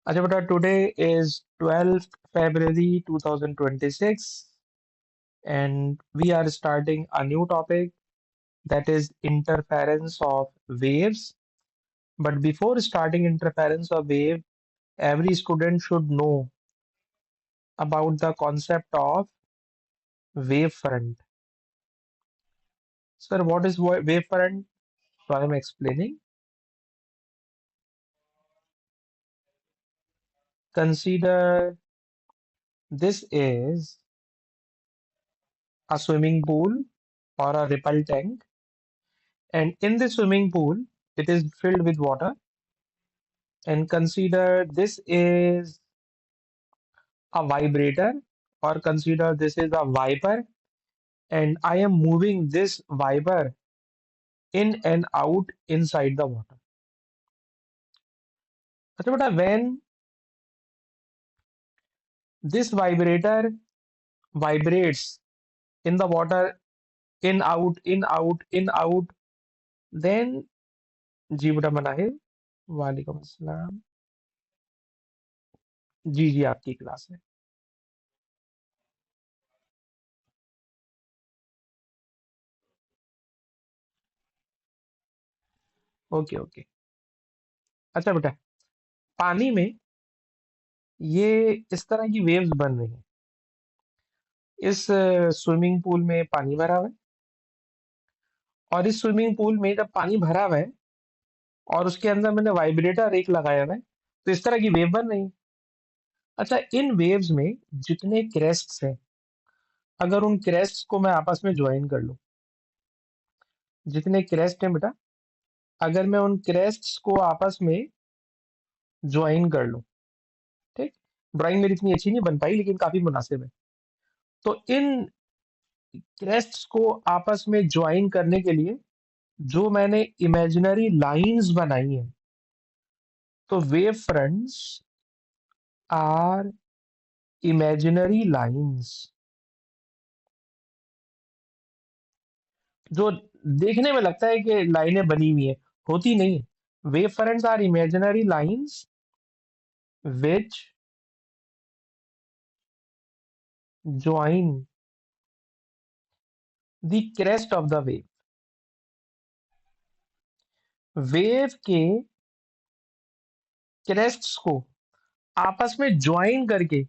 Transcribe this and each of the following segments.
अच्छा बेटा, today is 12th February 2026 and we are starting a new topic, that is interference of waves. But before starting interference of wave, every student should know about the concept of wavefront. Sir, what is wavefront? So I am explaining. Consider this is a swimming pool or a ripple tank, and in the swimming pool it is filled with water. And consider this is a vibrator, or consider this is a viper, and I am moving this viper in and out inside the water. अच्छा बेटा, when this vibrator vibrates in the water, in out in out, then जी बेटा मनाहिर, वालेकुम अस्सलाम। जी जी, आपकी class है। Okay okay. अच्छा बेटा, पानी में ये इस तरह की वेव्स बन रही हैं। इस स्विमिंग पूल में पानी भरा हुआ है, और इस स्विमिंग पूल में जब पानी भरा हुआ है और उसके अंदर मैंने वाइब्रेटर एक लगाया हुआ है, तो इस तरह की वेव बन रही है। अच्छा, इन वेव्स में जितने क्रेस्ट्स हैं, अगर उन क्रेस्ट्स को मैं आपस में ज्वाइन कर लूं, जितने क्रेस्ट हैं बेटा, अगर मैं उन क्रेस्ट्स को आपस में ज्वाइन कर लूं, ठीक। ड्राइंग मेरी इतनी अच्छी नहीं बन पाई, लेकिन काफी मुनासिब है। तो इन क्रेस्ट्स को आपस में ज्वाइन करने के लिए जो मैंने इमेजिनरी लाइंस बनाई हैं, तो wave fronts are imaginary lines, जो देखने में लगता है कि लाइनें बनी हुई है, होती नहीं है। Wave fronts are imaginary lines which join the crest of the wave. Wave के क्रेस्ट्स को आपस में ज्वाइन करके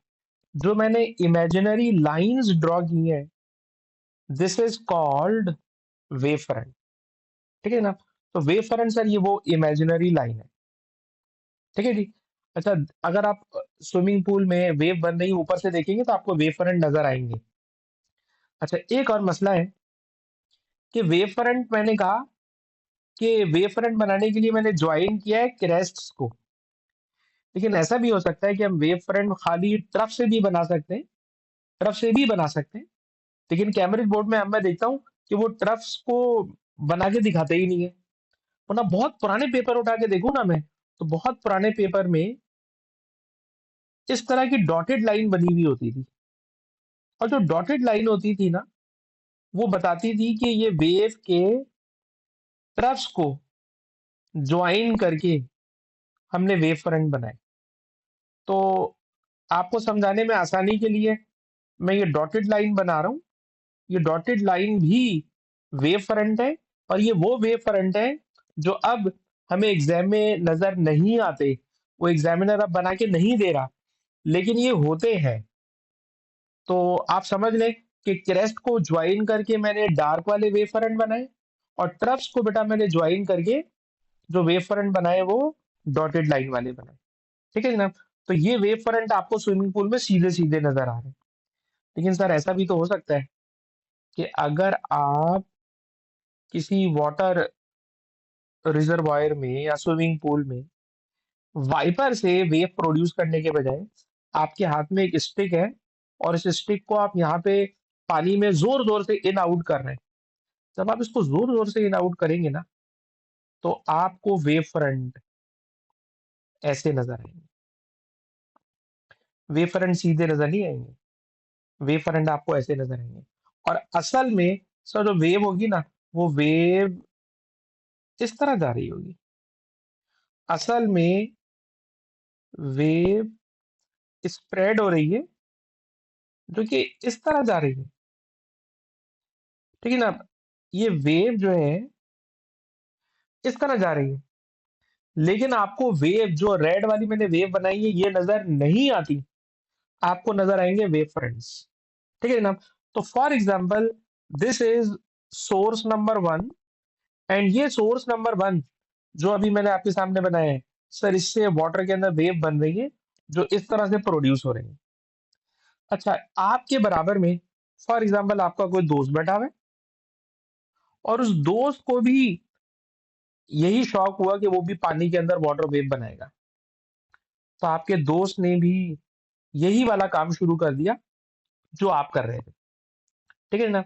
जो मैंने इमेजिनरी लाइंस ड्रॉ की हैं, this is called wave front. ठीक है ना? तो वेव फ्रंट सर ये वो इमेजिनरी लाइन है। ठीक है जी। अच्छा, अगर आप स्विमिंग पूल में वेव बन रही ऊपर से देखेंगे तो आपको वेव फ्रंट नजर आएंगे। अच्छा, एक और मसला है कि वेव फ्रंट, मैंने कहा कि वेव फ्रंट बनाने के लिए मैंने ज्वाइन किया है क्रेस्ट्स को, लेकिन ऐसा भी हो सकता है कि हम वेव फ्रंट खाली तरफ से भी बना सकते हैं, तरफ से भी बना सकते हैं। लेकिन कैम्ब्रिज बोर्ड में अब मैं देखता हूँ कि वो तरफ को बना के दिखाते ही नहीं है। वरना बहुत पुराने पेपर उठा के देखूं ना मैं, तो बहुत पुराने पेपर में इस तरह की डॉटेड लाइन बनी हुई होती थी, और जो डॉटेड लाइन होती थी ना, वो बताती थी कि ये वेव के तरफ्स को ज्वाइन करके हमने वेव फ्रंट बनाए। तो आपको समझाने में आसानी के लिए मैं ये डॉटेड लाइन बना रहा हूँ। ये डॉटेड लाइन भी वेव फ्रंट है, और ये वो वेव फ्रंट है जो अब हमें एग्जाम में नजर नहीं आते, वो एग्जामिनर अब बना के नहीं दे रहा, लेकिन ये होते हैं। तो आप समझ लें कि क्रेस्ट को ज्वाइन करके मैंने डार्क वाले वेव फ्रंट बनाए, और ट्रफ्स को बेटा मैंने ज्वाइन करके जो वेव फ्रंट बनाए वो डॉटेड लाइन वाले बनाए। ठीक है जनाब? तो ये वेव फ्रंट आपको स्विमिंग पूल में सीधे सीधे नजर आ रहे हैं। लेकिन सर ऐसा भी तो हो सकता है कि अगर आप किसी वाटर रिजर्वायर में या स्विमिंग पूल में वाइपर से वेव प्रोड्यूस करने के बजाय आपके हाथ में एक स्टिक है, और इस स्टिक को आप यहाँ पे पानी में जोर जोर से इन आउट कर रहे हैं। जब आप इसको जोर जोर से इन आउट करेंगे ना, तो आपको वेव फ्रंट ऐसे नजर आएंगे। वेव फ्रंट सीधे नजर नहीं आएंगे, वेव फ्रंट आपको ऐसे नजर आएंगे। और असल में सर जो वेव होगी ना, वो वेव इस तरह जा रही होगी। असल में वेव स्प्रेड हो रही है जो कि इस तरह जा रही है, ठीक है ना। ये वेव जो है इस तरह जा रही है, लेकिन आपको वेव जो रेड वाली मैंने वेव बनाई है ये नजर नहीं आती, आपको नजर आएंगे वेव फ्रंट्स, ठीक है ना। तो for example this is source number one, and ये सोर्स नंबर वन जो अभी मैंने आपके सामने बनाया है, सर इससे वाटर के अंदर वेव बन रही है जो इस तरह से प्रोड्यूस हो रही है। अच्छा, आपके बराबर में फॉर एग्जाम्पल आपका कोई दोस्त बैठा हुआ है, और उस दोस्त को भी यही शौक हुआ कि वो भी पानी के अंदर वाटर वेव बनाएगा, तो आपके दोस्त ने भी यही वाला काम शुरू कर दिया जो आप कर रहे थे, ठीक है ना।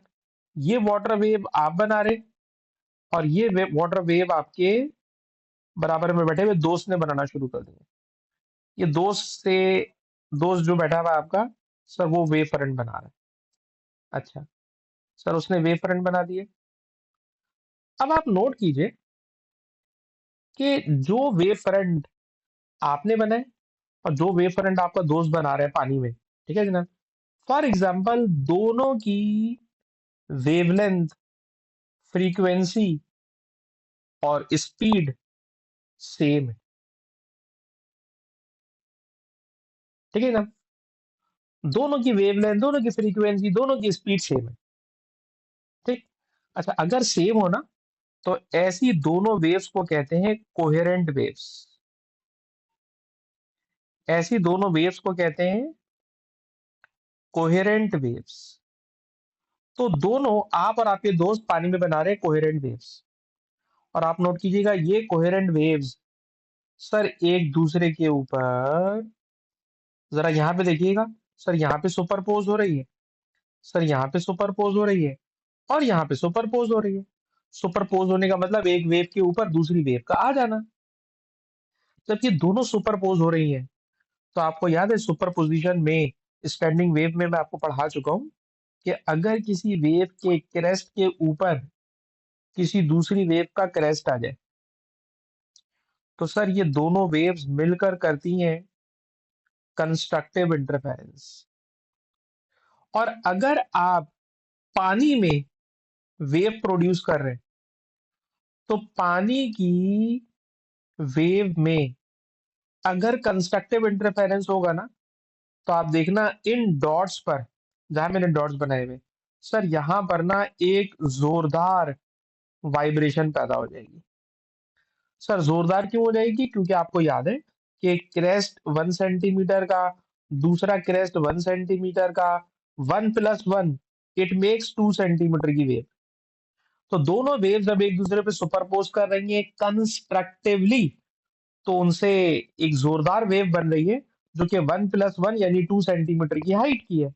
ये वाटर वेव आप बना रहे, और ये वाटर वेव आपके बराबर में बैठे हुए दोस्त ने बनाना शुरू कर दिया। ये दोस्त जो बैठा हुआ है आपका, सर वो वेव फ्रंट बना रहा है। अच्छा, सर उसने वेव फ्रंट बना दिए। अब आप नोट कीजिए कि जो वेव फ्रंट आपने बनाए और जो वेव फ्रंट आपका दोस्त बना रहा है पानी में, ठीक है जनाब, फॉर एग्जाम्पल दोनों की वेवलेंथ, फ्रीक्वेंसी और स्पीड सेम है, ठीक है ना। दोनों की वेवलेंथ, दोनों की फ्रीक्वेंसी, दोनों की स्पीड सेम है, ठीक। अच्छा, अगर सेम हो ना, तो ऐसी दोनों वेव्स को कहते हैं कोहेरेंट वेव्स। ऐसी दोनों वेव्स को कहते हैं कोहेरेंट वेव्स। तो दोनों आप और आपके दोस्त पानी में बना रहे हैं कोहेरेंट वेव्स, और आप नोट कीजिएगा ये कोहेरेंट वेव्स सर एक दूसरे के ऊपर, जरा यहाँ पे देखिएगा, सर यहाँ पे सुपरपोज हो रही है, सर यहाँ पे सुपरपोज हो रही है, और यहाँ पे सुपरपोज हो रही है। सुपरपोज होने का मतलब एक वेव के ऊपर दूसरी वेव का आ जाना। जब ये दोनों सुपरपोज हो रही हैं, तो आपको याद है सुपरपोजिशन में, स्टैंडिंग वेव में मैं आपको पढ़ा चुका हूं कि अगर किसी वेव के क्रेस्ट के ऊपर किसी दूसरी वेव का क्रेस्ट आ जाए, तो सर ये दोनों वेव्स मिलकर करती हैं कंस्ट्रक्टिव इंटरफेरेंस। और अगर आप पानी में वेव प्रोड्यूस कर रहे हैं, तो पानी की वेव में अगर कंस्ट्रक्टिव इंटरफेरेंस होगा ना, तो आप देखना इन डॉट्स पर, जहां मैंने डॉट्स बनाए हुए, सर यहां पर ना एक जोरदार वाइब्रेशन पैदा हो जाएगी। सर जोरदार क्यों हो जाएगी? क्योंकि आपको याद है कि एक क्रेस्ट 1 सेंटीमीटर का, दूसरा क्रेस्ट 1 सेंटीमीटर का, 1 + 1 इट मेक्स 2 सेंटीमीटर की वेव। तो दोनों वेव जब एक दूसरे पे सुपरपोज कर रही है कंस्ट्रक्टिवली, तो उनसे एक जोरदार वेव बन रही है जो कि 1 + 1 यानी 2 सेंटीमीटर की हाइट की है।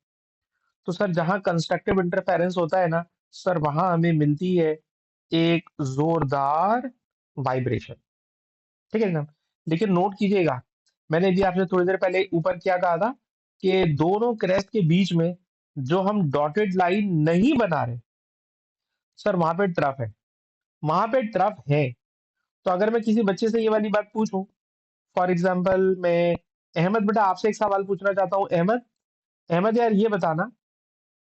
तो सर जहां कंस्ट्रक्टिव इंटरफेरेंस होता है ना, सर वहां हमें मिलती है एक जोरदार वाइब्रेशन, ठीक है ना। लेकिन नोट कीजिएगा, मैंने भी आपसे थोड़ी देर पहले ऊपर क्या कहा था कि दोनों क्रेस्ट के बीच में जो हम डॉटेड लाइन नहीं बना रहे, सर वहां पे ट्रफ है, वहां पे ट्रफ है। तो अगर मैं किसी बच्चे से ये वाली बात पूछूं, फॉर एग्जाम्पल मैं, अहमद बेटा आपसे एक सवाल पूछना चाहता हूँ। अहमद, अहमद यार ये बताना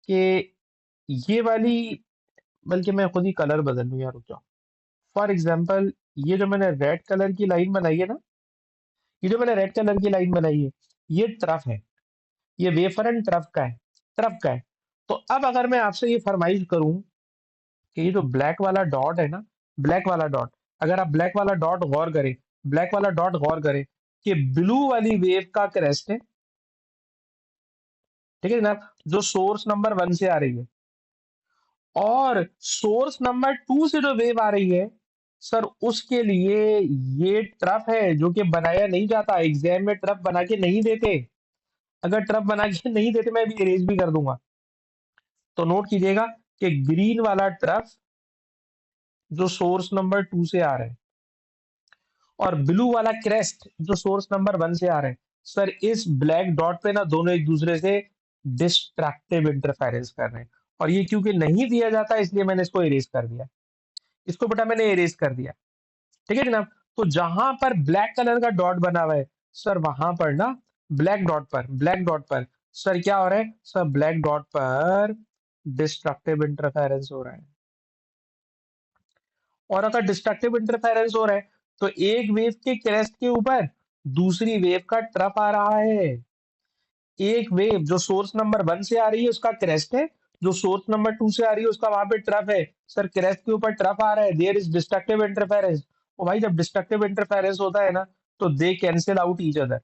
कि ये वाली, बल्कि मैं खुद ही कलर बदल लूं यार, रुक जाओ। फॉर एग्जाम्पल ये जो मैंने रेड कलर की लाइन बनाई है ना, ये जो मैंने रेड कलर की लाइन बनाई है, ये ट्रफ है, ये वेफरन ट्रफ का है, ट्रफ का है। तो अब अगर मैं आपसे ये फरमाइश करूं कि ये जो ब्लैक वाला डॉट है ना, ब्लैक वाला डॉट, अगर आप ब्लैक वाला डॉट गौर करें, ब्लैक वाला डॉट गौर करें कि ब्लू वाली वेव का क्रेस्ट है, ठीक है जनाब, जो सोर्स नंबर 1 से आ रही है, और सोर्स नंबर 2 से जो वेव आ रही है, सर उसके लिए ये ट्रफ है जो कि बनाया नहीं जाता, एग्जाम में ट्रफ बना के नहीं देते। अगर ट्रफ बना के नहीं देते मैं भी इरेज भी कर दूंगा। तो नोट कीजिएगा कि ग्रीन वाला ट्रफ जो सोर्स नंबर 2 से आ रहा है, और ब्लू वाला क्रेस्ट जो सोर्स नंबर 1 से आ रहा है, सर इस ब्लैक डॉट पे ना दोनों एक दूसरे से डिस्ट्रक्टिव इंटरफेरेंस कर रहे हैं। और ये क्योंकि नहीं दिया जाता इसलिए मैंने इसको इरेज कर दिया, इसको बेटा मैंने इरेज कर दिया, ठीक है जनाब। तो जहां पर ब्लैक कलर का डॉट बना हुआ है, सर वहां पर ना ब्लैक डॉट पर सर क्या हो रहा है? सर ब्लैक डॉट पर डिस्ट्रक्टिव इंटरफेरेंस हो रहा है। और अगर डिस्ट्रक्टिव इंटरफेरेंस हो रहा है तो एक वेव के क्रेस्ट के ऊपर दूसरी वेव का ट्रफ आ रहा है। एक वेव जो सोर्स नंबर 1 से आ रही है उसका क्रेस्ट है, जो सोर्स नंबर 2 से आ रही है उसका वहां पे ट्रफ है। सर क्रेस्ट के ऊपर ट्रफ आ रहा है, देयर इज डिस्ट्रक्टिव इंटरफेरेंस। और भाई जब डिस्ट्रक्टिव इंटरफेरेंस होता है ना तो they cancel out each other,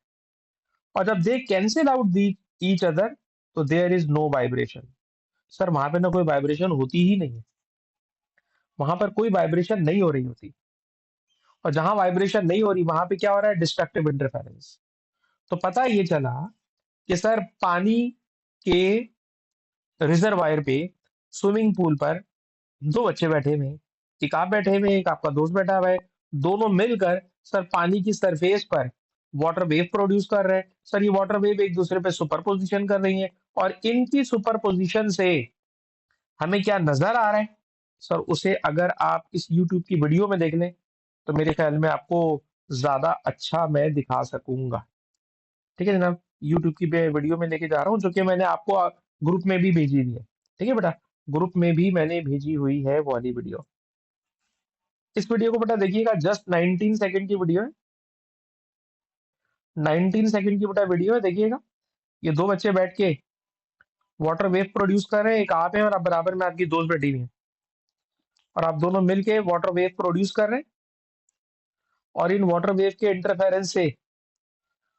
और जब they cancel out the each other तो there is no vibration. Sir वहां पे ना कोई वाइब्रेशन होती ही नहीं है, वहां पर कोई वाइब्रेशन नहीं हो रही होती। और जहां वाइब्रेशन नहीं हो रही वहां पे क्या हो रहा है? Destructive interference. तो पता ये चला कि सर पानी के रिजर्वायर पे, स्विमिंग पूल पर दो बच्चे बैठे हुए हैं, एक आप बैठे हुए हैं, एक आपका दोस्त बैठा हुआ है। दोनों मिलकर सर पानी की सरफेस पर वाटर वेव प्रोड्यूस कर रहे हैं। सर ये वाटर वेव एक दूसरे पे सुपर पोजिशन कर रही है, और इनकी सुपर पोजिशन से हमें क्या नजर आ रहा है? सर उसे अगर आप इस यूट्यूब की वीडियो में देख लें तो मेरे ख्याल में आपको ज्यादा अच्छा मैं दिखा सकूंगा। ठीक है जनाब, यूट्यूब की वीडियो में लेके जा रहा हूँ जो कि मैंने आपको ग्रुप में भी भेजी हुई है। ठीक है बेटा, ग्रुप में भी मैंने भेजी हुई है वो वाली वीडियो। इस वीडियो को बेटा देखिएगा, जस्ट 19 सेकंड की वीडियो है। 19 सेकंड की बेटा वीडियो है, देखिएगा। ये दो बच्चे बैठ के वाटर वेव प्रोड्यूस कर रहे हैं, एक आप है और आप बराबर में आपकी दोस्त बैठी हुई है, और आप दोनों मिलके वाटर वेव प्रोड्यूस कर रहे हैं। और इन वाटर वेव के इंटरफेरेंस से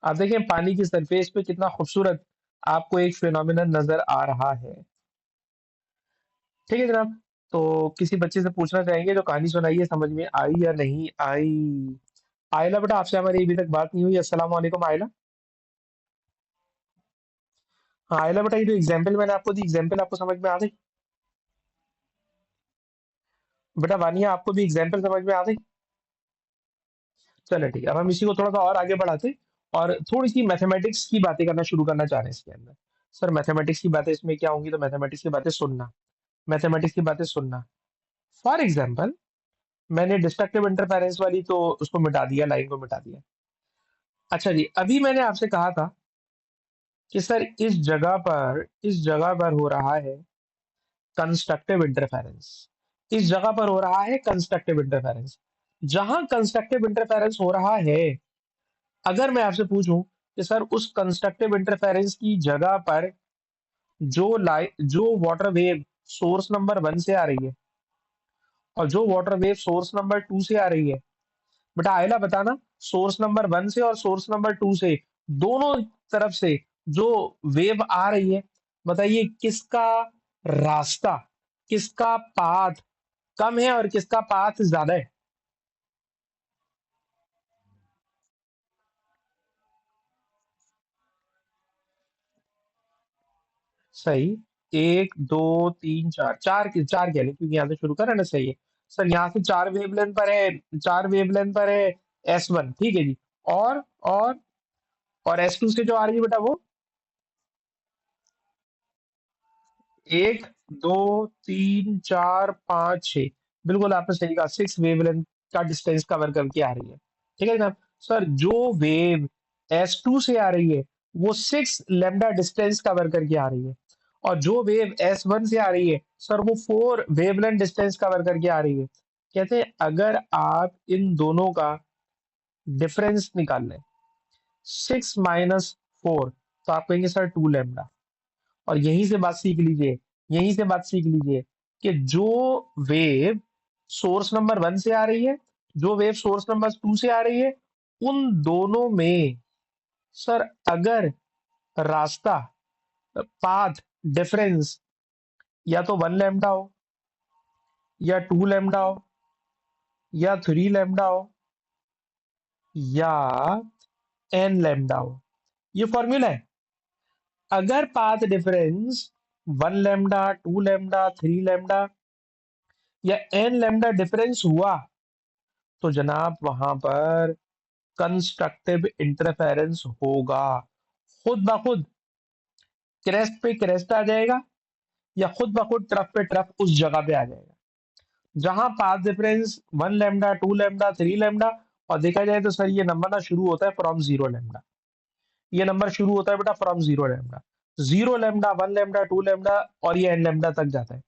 आप देखें पानी की सरफेस पे कितना खूबसूरत आपको एक फिनोमिनन नजर आ रहा है। ठीक है जनाब, तो किसी बच्चे से पूछना चाहेंगे जो कहानी सुनाई है समझ में आई या नहीं आई? आयला बेटा, आपसे हमारी अभी तक बात नहीं हुई। अस्सलाम वालेकुम आयला। हाँ आयला बेटा, ये जो एग्जाम्पल मैंने आपको दी, एग्जाम्पल आपको समझ में आ गई? बेटा वानिया, आपको भी एग्जाम्पल समझ में आ गई? चलो ठीक है, अब हम इसी को थोड़ा सा और आगे बढ़ाते और थोड़ी सी मैथमेटिक्स की बातें करना शुरू करना चाह रहे हैं इसके अंदर। सर मैथमेटिक्स की बातें इसमें क्या होंगी? तो मैथमेटिक्स की बातें सुनना, मैथमेटिक्स की बातें सुनना। फॉर एग्जाम्पल, मैंने डिस्ट्रक्टिव इंटरफेरेंस वाली तो उसको मिटा दिया, लाइन को मिटा दिया। अच्छा जी, अभी मैंने आपसे कहा था कि सर इस जगह पर हो रहा है कंस्ट्रक्टिव इंटरफेरेंस। इस जगह पर हो रहा है कंस्ट्रक्टिव इंटरफेरेंस। जहां कंस्ट्रक्टिव इंटरफेरेंस हो रहा है, अगर मैं आपसे पूछूं कि सर उस कंस्ट्रक्टिव इंटरफेरेंस की जगह पर जो वाटर वेव सोर्स नंबर 1 से आ रही है और जो वाटर वेव सोर्स नंबर 2 से आ रही है, बेटा आयला बताना, सोर्स नंबर 1 से और सोर्स नंबर 2 से दोनों तरफ से जो वेव आ रही है, बताइए किसका रास्ता, किसका पाथ कम है और किसका पाथ ज्यादा है? सही। एक दो तीन चार, चार कह लें क्योंकि यहाँ से शुरू करें ना, सही है। सर यहाँ से चार वेवलेंथ पर है, चार वेवलेंथ पर है S1, ठीक है जी। और और और S2 से जो आ रही है बेटा वो एक दो तीन चार पाँच छः, बिल्कुल आपने सही कहा, 6 वेवलेंथ का डिस्टेंस कवर करके आ रही है। ठीक है जनाब। सर जो वेव S2 से आ रही है वो 6 लेमडा डिस्टेंस कवर करके आ रही है, और जो वेव S1 से आ रही है सर वो 4 वेवलेंथ डिस्टेंस कवर करके आ रही है। कहते हैं अगर आप इन दोनों का डिफरेंस निकाल लें, 6 - 4, तो आप कहेंगे सर 2 लेमडा। और यहीं से बात सीख लीजिए, यहीं से बात सीख लीजिए कि जो वेव सोर्स नंबर 1 से आ रही है, जो वेव सोर्स नंबर 2 से आ रही है, उन दोनों में सर अगर रास्ता, पाथ डिफरेंस या तो 1 लैम्डा हो, या 2 लैम्डा हो, या 3 लैम्डा हो, या n लैम्डा हो, ये फॉर्मूला है। अगर path difference 1 lambda, 2 lambda, 3 lambda या n लैम्डा डिफरेंस हुआ तो जनाब वहां पर कंस्ट्रक्टिव इंटरफेरेंस होगा। खुद ब खुद क्रेस्ट पे क्रेस्ट आ जाएगा, या खुद ब खुद ट्रफ पे ट्रफ उस जगह पे आ जाएगा। जहां path difference 1 lambda, 2 lambda, 3 lambda, और देखा जाए तो सर ये नंबर ना शुरू होता है फ्रॉम 0 लैम्डा। ये नंबर शुरू होता है बेटा from 0 lambda. 0 lambda, 1 lambda, 2 lambda और ये n लैम्डा तक जाता है।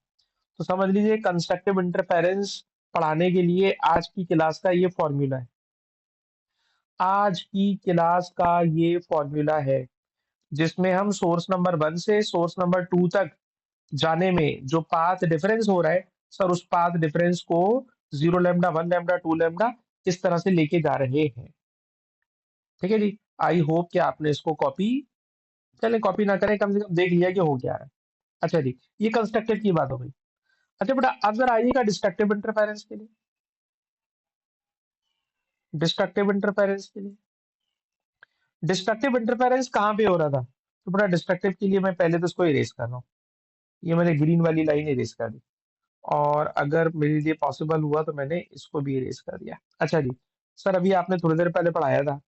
तो समझ लीजिए कंस्ट्रक्टिव इंटरफेरेंस पढ़ाने के लिए आज की क्लास का ये फॉर्मूला है। आज की क्लास का ये फॉर्मूला है जिसमें हम सोर्स नंबर 1 से सोर्स नंबर 2 तक जाने में जो पाथ डिफरेंस हो रहा है, सर उस पाथ डिफरेंस को 0 लैम्डा, 1 लैम्डा, 2 लैम्डा इस तरह से लेके जा रहे हैं। ठीक है जी। आई होप कि आपने इसको कॉपी, चले कॉपी ना करें, कम से कम देख लिया कि हो क्या रहा है। अच्छा जी, ये कंस्ट्रक्टिव की बात हो गई। अच्छा बेटा अब जरा आइएगा डिस्ट्रक्टिव इंटरफेरेंस के लिए। डिस्ट्रक्टिव इंटरफेरेंस के लिए, डिस्ट्रक्टिव इंटरफेरेंस कहाँ पे हो रहा था? तो बेटा डिस्ट्रक्टिव के लिए मैं पहले तो इसको इरेज कर रहा हूँ। ये मैंने ग्रीन वाली लाइन इरेज कर दी, और अगर मेरे लिए पॉसिबल हुआ तो मैंने इसको भी इरेज कर दिया। अच्छा जी, सर अभी आपने थोड़ी देर पहले पढ़ाया था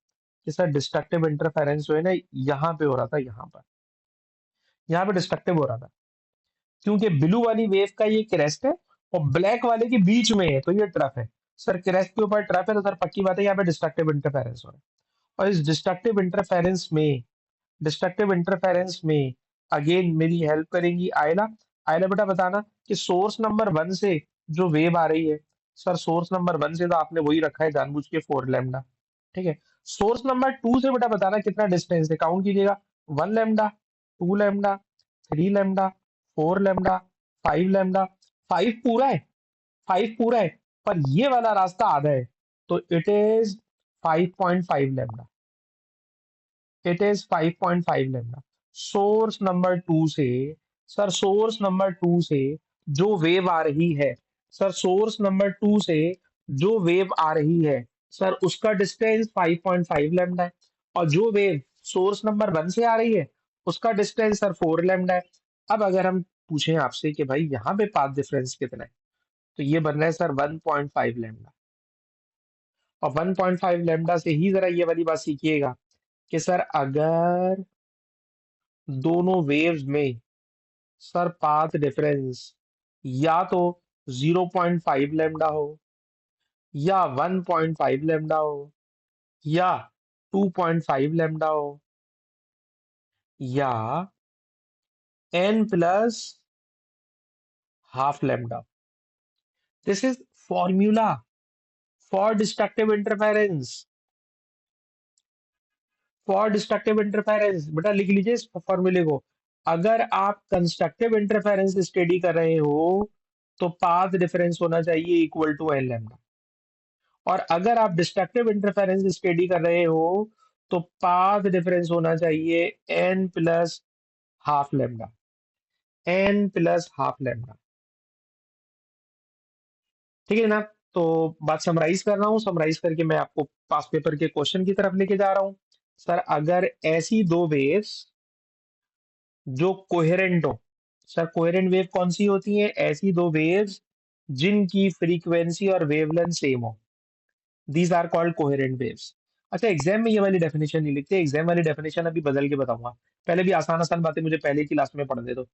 कि सर डिस्ट्रक्टिव इंटरफेरेंस जो है ना यहाँ पे हो रहा था, यहाँ पे डिस्ट्रक्टिव हो रहा था क्योंकि ब्लू वाली वेव का ये क्रेस्ट है और ब्लैक वाले के बीच में है, तो ये ट्रफ है। सर क्रेस्ट के ऊपर ट्रफ है तो सर पक्की बात है यहाँ पे डिस्ट्रक्टिव इंटरफेरेंस हो रहा है। और इस डिस्ट्रक्टिव इंटरफेरेंस में अगेन मेरी हेल्प करेंगी आयला। आयला बेटा बताना कि सोर्स नंबर 1 से जो वेव आ रही है, सर सोर्स नंबर 1 से तो आपने वही रखा है जानबूझ के 4 लैम्डा। ठीक है। सोर्स नंबर 2 से बेटा बताना कितना डिस्टेंस है, काउंट कीजिएगा। 1 lambda, 2 lambda, 3 lambda, 4 lambda, 5 lambda. 5 पूरा है, 5 पूरा है, पर ये वाला रास्ता आधा है, तो it is 5.5 lambda. It is 5.5 lambda. Source number 2 से, सर सोर्स नंबर 2 से जो वेव आ रही है, सर सोर्स नंबर 2 से जो वेव आ रही है, सर उसका डिस्टेंस 5.5 लैम्डा है। और जो वेव सोर्स नंबर 1 से आ रही है उसका डिस्टेंस सर 4 लैम्डा है। अब अगर हम पूछें आपसे कि भाई यहाँ पे पाथ डिफरेंस कितना है, तो ये बन रहा है सर 1.5 लैम्डा। और 1.5 लैम्डा से ही जरा ये वाली बात सीखिएगा कि सर अगर दोनों वेव्स में सर पाथ डिफरेंस या तो 0.5 लैम्डा हो, या 1.5 लैम्डा हो, या 2.5 लैम्डा हो, या n plus half lambda, this is formula for destructive interference. For destructive interference बेटा लिख लीजिए इस फॉर्मूले को। अगर आप कंस्ट्रक्टिव इंटरफेरेंस स्टडी कर रहे हो तो पाथ डिफरेंस होना चाहिए इक्वल टू n लैम्डा। और अगर आप डिस्ट्रक्टिव इंटरफेरेंस स्टडी कर रहे हो तो पाथ डिफरेंस होना चाहिए n plus half lambda. n plus half lambda. ठीक है ना? तो बात समराइज कर रहा हूँ, समराइज करके मैं आपको पास पेपर के क्वेश्चन की तरफ लेके जा रहा हूँ। सर अगर ऐसी दो वेव्स जो कोहेरेंट हो, सर कोहेरेंट वेव कौन सी होती है? ऐसी दो वेव्स जिनकी फ्रीक्वेंसी और वेवलेंथ सेम हो, these are called coherent waves. अच्छा एग्जाम में ये वाली डेफिनेशन नहीं लिखते, एग्जाम वाली डेफिनेशन अभी बदल के बताऊंगा। पहले भी आसान आसान बातें मुझे पहले की क्लास में पढ़ने दो,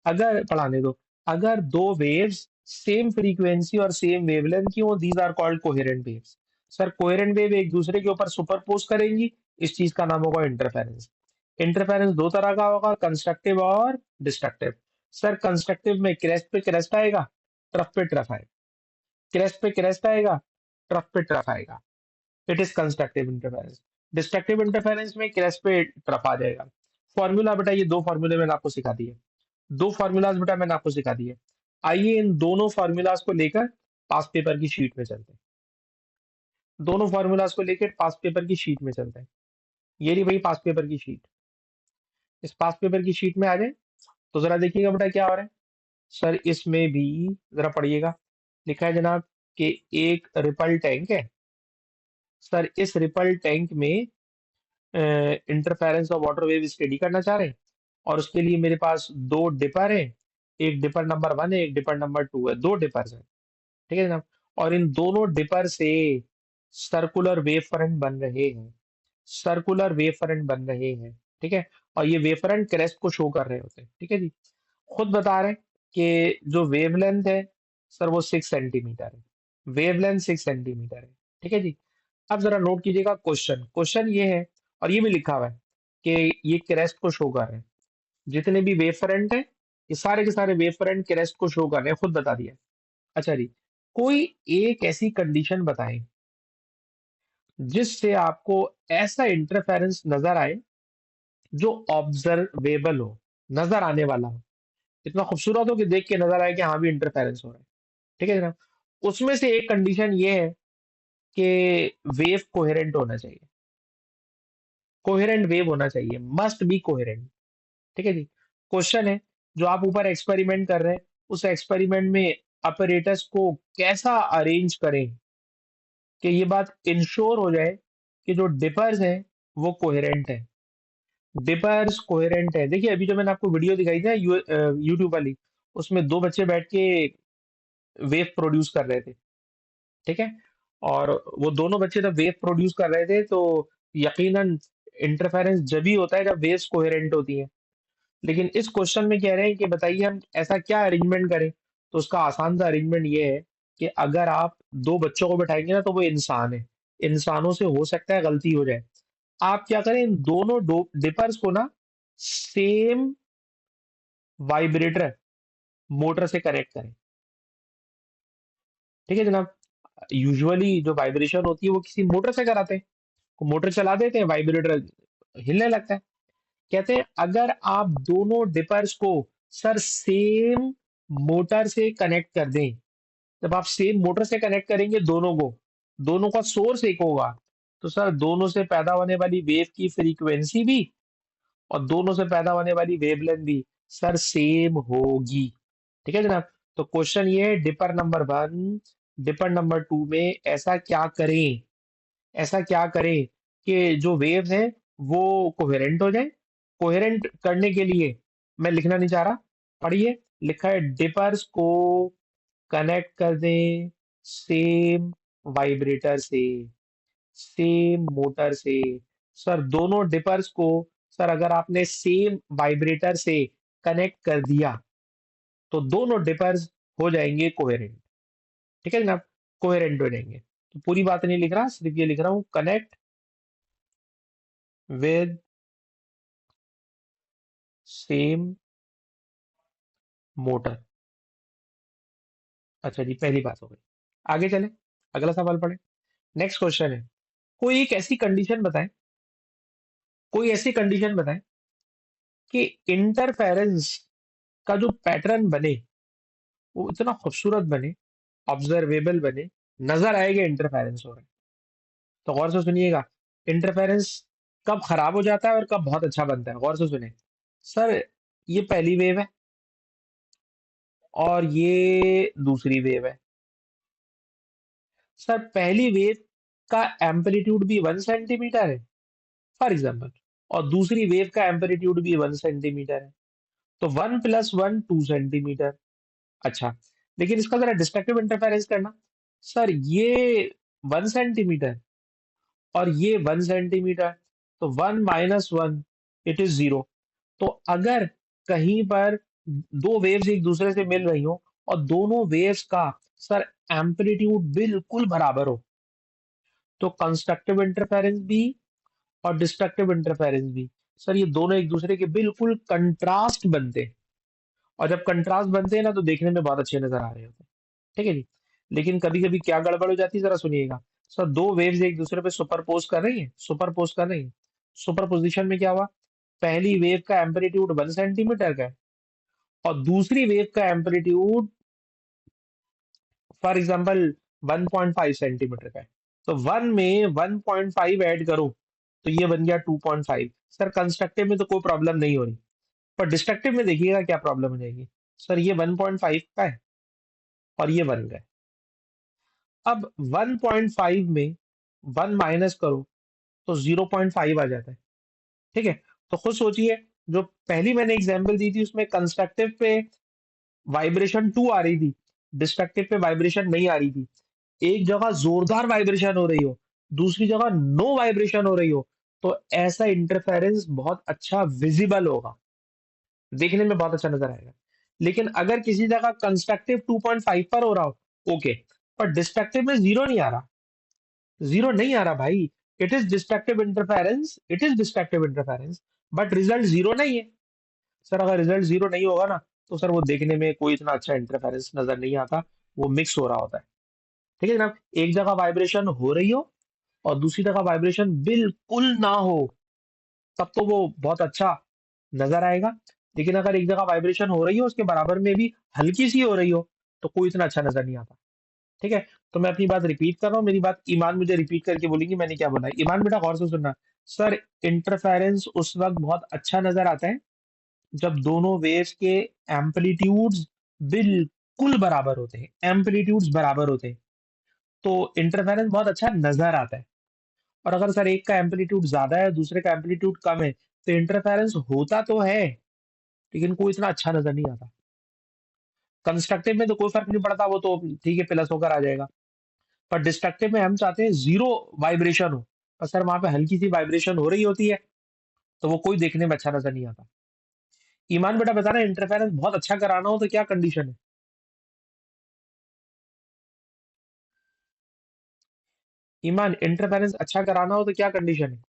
अगर पढ़ाने दो। अगर दो वेव्स सेम फ्रीक्वेंसी और सेम वेवलेंथ की हो, these are called coherent waves. Sir coherent wave एक दूसरे के ऊपर सुपरपोज करेंगी, इस चीज का नाम होगा इंटरफेरेंस। इंटरफेरेंस दो तरह का होगा, कंस्ट्रक्टिव और डिस्ट्रक्टिव। सर कंस्ट्रक्टिव में क्रेस्ट पे क्रेस्ट आएगा, ट्रफ पे ट्रफ आएगा। क्रेस्ट पे क्रेस्ट आएगा, ट्रफ पे ट्रफ आएगा। It is constructive interference. Destructive interference में क्रेस्ट पे ट्रफ आ जाएगा। फॉर्मूला बेटा ये दो फॉर्मूले मैंने आपको सिखा दिए, दो फॉर्मूलाज बेटा मैंने आपको सिखा दिए। आइए इन दोनों फॉर्मूलाज को लेकर पास पेपर की शीट में चलते हैं। दोनों फॉर्मूलाज को लेकर पास पेपर की शीट में चलते हैं। ये रही भाई पास पेपर की शीट। इस पास पेपर की शीट में आ जाए तो जरा देखिएगा बेटा क्या हो रहा है। सर इसमें भी जरा पढ़िएगा। लिखा है जनाब कि एक रिपल टैंक है। सर इस रिपल टैंक में interference of water wave study करना चाह रहे हैं, और उसके लिए मेरे पास दो डिपर है। एक डिपर नंबर 1 है, एक डिपर नंबर 2 है, दो डिपर्स है। ठीक है जनाब। और इन दोनों डिपर से सर्कुलर वेव फ्रंट बन रहे हैं, सर्कुलर वेव फ्रंट बन रहे हैं। ठीक है। और ये वेव फ्रंट क्रेस्ट को शो कर रहे होते हैं। ठीक है जी। खुद बता रहे हैं कि जो वेवलेंथ है सर वो 6 सेंटीमीटर है। वेवलेंथ 6 सेंटीमीटर है। ठीक है जी। अब जरा नोट कीजिएगा क्वेश्चन, क्वेश्चन ये है और ये भी लिखा हुआ है कि ये क्रेस्ट को शो कर रहे हैं, जितने भी वेव फ्रंट है ये सारे के सारे वेव फ्रंट क्रेस्ट को शो कर रहे हैं, खुद बता दिया। अच्छा जी, कोई एक ऐसी कंडीशन बताएं जिससे आपको ऐसा इंटरफेरेंस नजर आए जो ऑब्जर्वेबल हो, नजर आने वाला हो, इतना खूबसूरत हो कि देख के नजर आए कि हाँ भी इंटरफेरेंस हो रहा है। ठीक है जनाब, उसमें से एक कंडीशन ये है कि वेव कोहेरेंट होना चाहिए, कोहेरेंट वेव होना चाहिए, मस्ट बी कोहेरेंट। ठीक है जी, क्वेश्चन है जो आप ऊपर एक्सपेरिमेंट कर रहे हैं उस एक्सपेरिमेंट में अपरेटस को कैसा अरेंज करें कि ये बात इंश्योर हो जाए कि जो डिपर्स हैं वो कोहेरेंट है, डिपर्स कोहेरेंट है। देखिए अभी जो मैंने आपको वीडियो दिखाई थी यूट्यूब वाली, उसमें दो बच्चे बैठ के वेव प्रोड्यूस कर रहे थे। ठीक है, और वो दोनों बच्चे जब वेव प्रोड्यूस कर रहे थे तो यकीनन इंटरफेरेंस जब ही होता है जब वेव्स कोहेरेंट होती हैं। लेकिन इस क्वेश्चन में कह रहे हैं कि बताइए हम ऐसा क्या अरेंजमेंट करें, तो उसका आसान सा अरेंजमेंट ये है कि अगर आप दो बच्चों को बैठाएंगे ना तो वो इंसान है, इंसानों से हो सकता है गलती हो जाए। आप क्या करें, इन दोनों डिपर्स को ना सेम वाइब्रेटर मोटर से कनेक्ट करें। ठीक है जनाब, यूजुअली जो वाइब्रेशन होती है वो किसी मोटर से कराते हैं, मोटर चला देते हैं, वाइब्रेटर हिलने लगता है। कहते हैं अगर आप दोनों डिपर्स को सर सेम मोटर से कनेक्ट कर दें, जब आप सेम मोटर से कनेक्ट करेंगे दोनों को, दोनों का सोर्स एक होगा, तो सर दोनों से पैदा होने वाली वेव की फ्रीक्वेंसी भी और दोनों से पैदा होने वाली वेवलेंथ भी सर सेम होगी। ठीक है जनाब, तो क्वेश्चन ये है डिपर नंबर 1, डिपर नंबर 2 में ऐसा क्या करें, ऐसा क्या करें कि जो वेव्स हैं वो कोहेरेंट हो जाए। कोहेरेंट करने के लिए मैं लिखना नहीं चाह रहा, पढ़िए, लिखा है डिपर्स को कनेक्ट कर दें सेम वाइब्रेटर से, सेम मोटर से। सर दोनों डिपर्स को, सर अगर आपने सेम वाइब्रेटर से कनेक्ट कर दिया तो दोनों डिपर्स हो जाएंगे कोहेरेंट। ठीक है जनाब, कोहेरेंट हो जाएंगे। तो पूरी बात नहीं लिख रहा, सिर्फ ये लिख रहा हूं कनेक्ट विद सेम मोटर। अच्छा जी, पहली बात हो गई। आगे चले, अगला सवाल पढ़े। नेक्स्ट क्वेश्चन है, कोई एक ऐसी कंडीशन बताएं, कोई ऐसी कंडीशन बताएं कि इंटरफेरेंस का जो पैटर्न बने वो इतना खूबसूरत बने, ऑब्जर्वेबल बने, नजर आएगा इंटरफेरेंस हो रहा है। तो गौर से सुनिएगा, इंटरफेरेंस कब खराब हो जाता है और कब बहुत अच्छा बनता है, गौर से सुने। सर ये पहली वेव है और ये दूसरी वेव है। सर पहली वेव का एम्पलीट्यूड भी 1 सेंटीमीटर है फॉर एग्जाम्पल, और दूसरी वेव का एम्पलीट्यूड भी 1 सेंटीमीटर है, तो 1 + 1 2 सेंटीमीटर। अच्छा, लेकिन इसका जरा डिस्ट्रक्टिव इंटरफेरेंस करना। सर ये 1 सेंटीमीटर और ये 1 सेंटीमीटर, तो 1 - 1 इट इज 0। तो अगर कहीं पर दो वेव्स एक दूसरे से मिल रही हो और दोनों वेव्स का सर एम्पलीट्यूड बिल्कुल बराबर हो, तो कंस्ट्रक्टिव इंटरफेरेंस भी और डिस्ट्रक्टिव इंटरफेरेंस भी, सर ये दोनों एक दूसरे के बिल्कुल कंट्रास्ट बनते हैं। और जब कंट्रास्ट बनते हैं ना तो देखने में बहुत अच्छे नजर आ रहे होते हैं। ठीक है जी, लेकिन कभी कभी क्या गड़बड़ हो जाती है जरा सुनिएगा। सर दो वेव्स एक दूसरे पे सुपरपोज कर रही हैं, सुपरपोज कर रही हैं, सुपरपोजिशन में क्या हुआ, पहली वेव का एम्पलीट्यूड 1 सेंटीमीटर का है और दूसरी वेव का एम्पलीट्यूड फॉर एग्जाम्पल 1.5 सेंटीमीटर का है। तो 1 में 1.5 ऐड करो तो ये बन गया 2.5। सर कंस्ट्रक्टिव में तो कोई प्रॉब्लम नहीं हो रही, पर डिस्ट्रक्टिव में देखिएगा क्या प्रॉब्लम हो जाएगी। सर ये 1.5 का है और ये 1 का है। अब 1.5 में 1 माइनस करो तो 0.5 आ जाता है। ठीक है, तो खुद सोचिए, जो पहली मैंने एग्जांपल दी थी उसमें कंस्ट्रक्टिव पे वाइब्रेशन 2 आ रही थी, डिस्ट्रक्टिव पे वाइब्रेशन नहीं आ रही थी। एक जगह जोरदार वाइब्रेशन हो रही हो, दूसरी जगह नो वाइब्रेशन हो रही हो, तो ऐसा इंटरफेरेंस बहुत अच्छा विजिबल होगा, देखने में बहुत अच्छा नजर आएगा। लेकिन अगर किसी जगह कंस्ट्रक्टिव 2.5 पर हो रहा हो, ओके, पर डिस्ट्रक्टिव में 0 नहीं आ रहा, जीरो नहीं आ रहा भाई। It is destructive interference, it is destructive interference, but result zero नहीं है। सर अगर रिजल्ट जीरो नहीं होगा ना, तो सर वो देखने में कोई इतना अच्छा इंटरफेरेंस नजर नहीं आता, वो मिक्स हो रहा होता है। ठीक है जनाब, एक जगह वाइब्रेशन हो रही हो और दूसरी जगह वाइब्रेशन बिल्कुल ना हो, तब तो वो बहुत अच्छा नजर आएगा। लेकिन अगर एक जगह वाइब्रेशन हो रही हो, उसके बराबर में भी हल्की सी हो रही हो, तो कोई इतना अच्छा नजर नहीं आता। ठीक है, तो मैं अपनी बात रिपीट कर रहा हूँ, मेरी बात ईमान मुझे रिपीट करके बोलेंगी मैंने क्या बोला है। ईमान बेटा गौर से सुनना। सर इंटरफेरेंस उस वक्त बहुत अच्छा नजर आता है जब दोनों वेव्स के एम्पलीट्यूड्स बिल्कुल बराबर होते हैं, एम्पलीट्यूड्स बराबर होते हैं, तो इंटरफेरेंस बहुत अच्छा नजर आता है। और अगर सर एक का एम्पलीट्यूड ज्यादा है दूसरे का एम्पलीट्यूड कम है, तो इंटरफेरेंस होता तो है लेकिन कोई इतना अच्छा नजर नहीं आता। कंस्ट्रक्टिव में तो कोई फर्क नहीं पड़ता, वो तो ठीक है प्लस होकर आ जाएगा। पर डिस्ट्रक्टिव में हम चाहते हैं जीरो वाइब्रेशन हो, पर सर वहां पे हल्की सी वाइब्रेशन हो रही होती है, तो वो कोई देखने में अच्छा नजर नहीं आता। ईमान बेटा बता रहे इंटरफेरेंस बहुत अच्छा कराना हो तो क्या कंडीशन है। ईमान इंटरफेरेंस अच्छा कराना हो तो क्या कंडीशन है।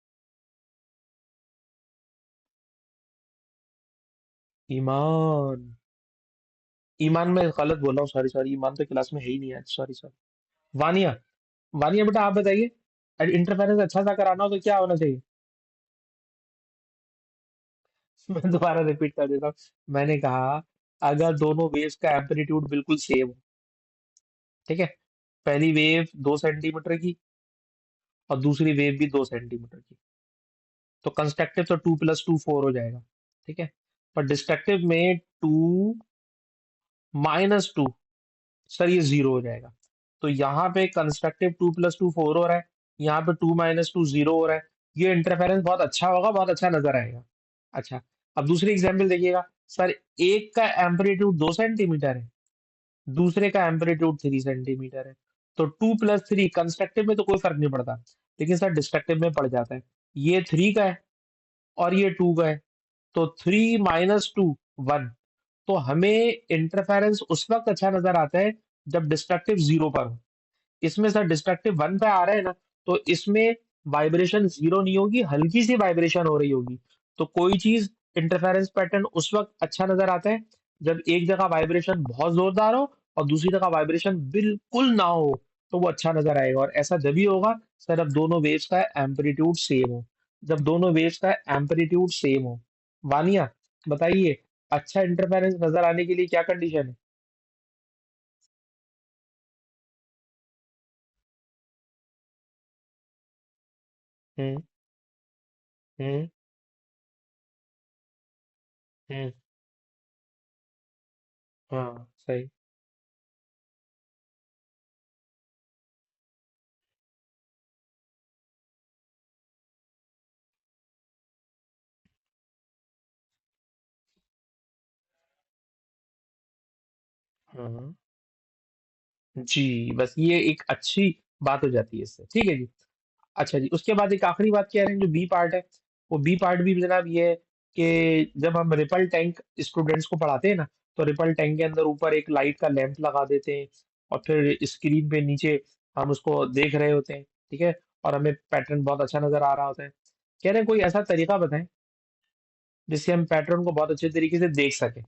ईमान, ईमान में गलत बोल रहा हूँ, सॉरी सॉरी, ईमान तो क्लास में है ही नहीं है, सॉरी सॉरी। वानिया, वानिया बेटा आप बताइए, इंटरफेरेंस अच्छा सा कराना हो तो क्या होना चाहिए। मैं दोबारा रिपीट कर देता हूँ। मैंने कहा अगर दोनों वेव्स का एम्पलीट्यूड बिल्कुल सेम हो, ठीक है, पहली वेव 2 सेंटीमीटर की और दूसरी वेव भी 2 सेंटीमीटर की, तो कंस्ट्रक्टिव तो 2 + 2 4 हो जाएगा। ठीक है, पर डिस्ट्रक्टिव में 2 - 2, सर ये जीरो हो जाएगा। तो यहाँ पे कंस्ट्रक्टिव 2 + 2 4 हो रहा है, यहाँ पे 2 - 2 जीरो हो रहा है। ये इंटरफेरेंस बहुत अच्छा होगा, बहुत अच्छा नजर आएगा। अच्छा, अब दूसरी एग्जाम्पल देखिएगा। सर एक का एम्पलीट्यूड 2 सेंटीमीटर है, दूसरे का एम्पलीट्यूड 3 सेंटीमीटर है, तो 2 + 3 कंस्ट्रक्टिव में तो कोई फर्क नहीं पड़ता, लेकिन सर डिस्ट्रक्टिव में पड़ जाता है। ये 3 का है और ये 2 का है, तो 3 - 2 1। तो हमें इंटरफेरेंस उस वक्त अच्छा नजर आता है जब डिस्ट्रक्टिव जीरो पर हो। इसमें सर डिस्ट्रक्टिव 1 पे आ रहे हैं ना, तो इसमें वाइब्रेशन जीरो नहीं होगी, हल्की सी वाइब्रेशन हो रही होगी। तो कोई चीज इंटरफेरेंस पैटर्न उस वक्त अच्छा नजर आता है जब एक जगह वाइब्रेशन बहुत जोरदार हो और दूसरी जगह वाइब्रेशन बिल्कुल ना हो, तो वो अच्छा नजर आएगा। और ऐसा जब भी होगा सर जब दोनों वेव्स का एम्पलीट्यूड सेम हो, जब दोनों वेव्स का एम्पलीट्यूड सेम हो। वानिया बताइए, अच्छा इंटरफेरेंस नजर आने के लिए क्या कंडीशन है। हम्म। हम्म। हम्म। हाँ सही। हाँ जी, बस ये एक अच्छी बात हो जाती है इससे, ठीक है जी। अच्छा जी, उसके बाद एक आखिरी बात कह रहे हैं जो बी पार्ट है, वो बी पार्ट भी जनाब ये है कि जब हम रिपल टैंक स्टूडेंट्स को पढ़ाते हैं ना, तो रिपल टैंक के अंदर ऊपर एक लाइट का लैंप लगा देते हैं और फिर स्क्रीन पे नीचे हम उसको देख रहे होते हैं, ठीक है, और हमें पैटर्न बहुत अच्छा नजर आ रहा होता है। कह रहे हैं कोई ऐसा तरीका बताएं जिससे हम पैटर्न को बहुत अच्छे तरीके से देख सकें,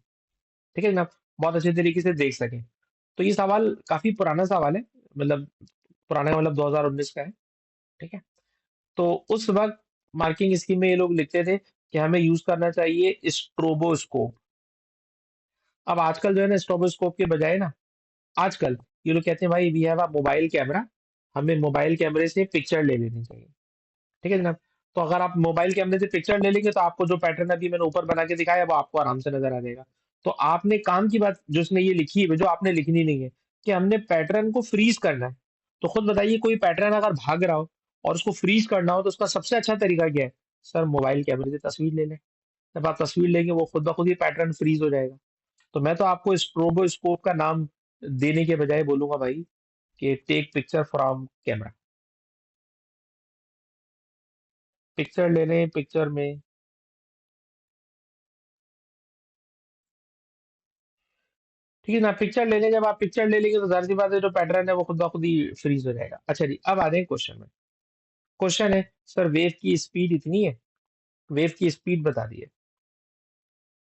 ठीक है जनाब, बहुत अच्छे तरीके से देख सकें। तो ये सवाल काफी पुराना सवाल है, मतलब पुराना है, मतलब 2019 का है। ठीक है, तो उस वक्त मार्किंग स्कीम में ये लोग लिखते थे कि हमें यूज करना चाहिए स्ट्रोबोस्कोप। अब आजकल जो है ना स्ट्रोबोस्कोप के बजाय ना, आजकल ये लोग कहते हैं भाई we have a mobile camera, हमें मोबाइल कैमरे से पिक्चर ले लेनी चाहिए। ठीक है जनाब, तो अगर आप मोबाइल कैमरे से पिक्चर ले लेंगे तो आपको जो पैटर्न अभी मैंने ऊपर बना के दिखाया वो आपको आराम से नजर आ जाएगा। तो आपने काम की बात जो उसने ये लिखी है, जो आपने लिखनी नहीं है, कि हमने पैटर्न को फ्रीज करना है। तो खुद बताइए कोई पैटर्न अगर भाग रहा हो और उसको फ्रीज करना हो तो उसका सबसे अच्छा तरीका क्या है। सर मोबाइल कैमरे से तस्वीर ले लें, जब आप तस्वीर लेंगे वो खुद ब खुद ही पैटर्न फ्रीज हो जाएगा। तो मैं तो आपको स्ट्रोबोस्कोप का नाम देने के बजाय बोलूंगा भाई कि take picture from camera, picture ले लें, पिक्चर में। ठीक है ना। पिक्चर ले लें, जब आप पिक्चर ले लेंगे तो जाहिर सी बात है जो पैटर्न है वो खुद ब खुद ही फ्रीज हो जाएगा। अच्छा जी, अब आ जाए क्वेश्चन में। क्वेश्चन है सर वेव की स्पीड इतनी है, वेव की स्पीड बता दी है,